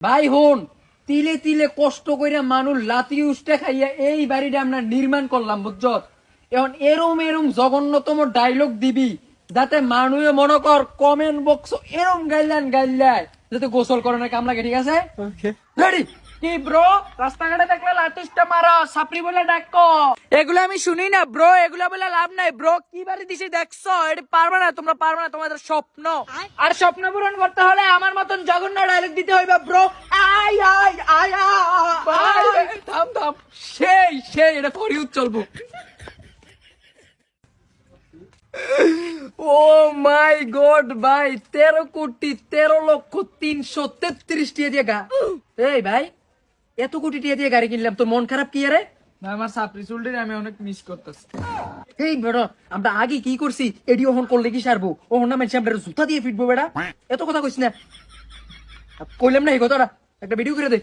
ভাই হন, তিলে তিলে কষ্ট কইরা মানুষ লাতি উষ্টে খাইয়া এই বাড়িটা আমরা নির্মাণ করলাম, বুঝছো? এখন এরম এরম জঘন্যতম ডায়লগ দিবি যাতে মানুষে মনে কর কমেন্ট বক্স এরম গাইলাই যাতে গোসল করে না কামলাকে, ঠিক আছে? রেডি? কি ব্রো, রাস্তাঘাটে দেখলে লাতিসটা মারা সাপড়ি বলে ডাকো, এগুলো আমি শুনি না ব্রো, এগুলো বলে লাভ নাই ব্রো। কি বাড়ি দিছি দেখছো? এটা পারবে না, তোমরা পারবে না, তোমাদের স্বপ্ন। আর স্বপ্ন পূরণ করতে হলে আমার মতন জঘন্য ডায়লগ দিতে হইবে bro. I I I I, থাম থাম, সেই সেই এটা ফরিউদ চলবো। ও মাই গড ভাই, 13,13,33,000 টাকা দিয়ে গা। এই ভাই, এত কোটি টাকা দিয়ে গাড়ি কিনলাম, তোর মন খারাপ কি রে? আমার সাপড়ি চুলটির আমি অনেক মিস করতেছি। এই বেড়া, আমরা আগে কি করছি এডি ওহন করলে কি সারবো? ওহন না মানুষ আমরা জুতা দিয়ে ফিটবো বেড়া, এত কথা কইস না। কইলাম না এই কথাটা, একটা ভিডিও করে দে।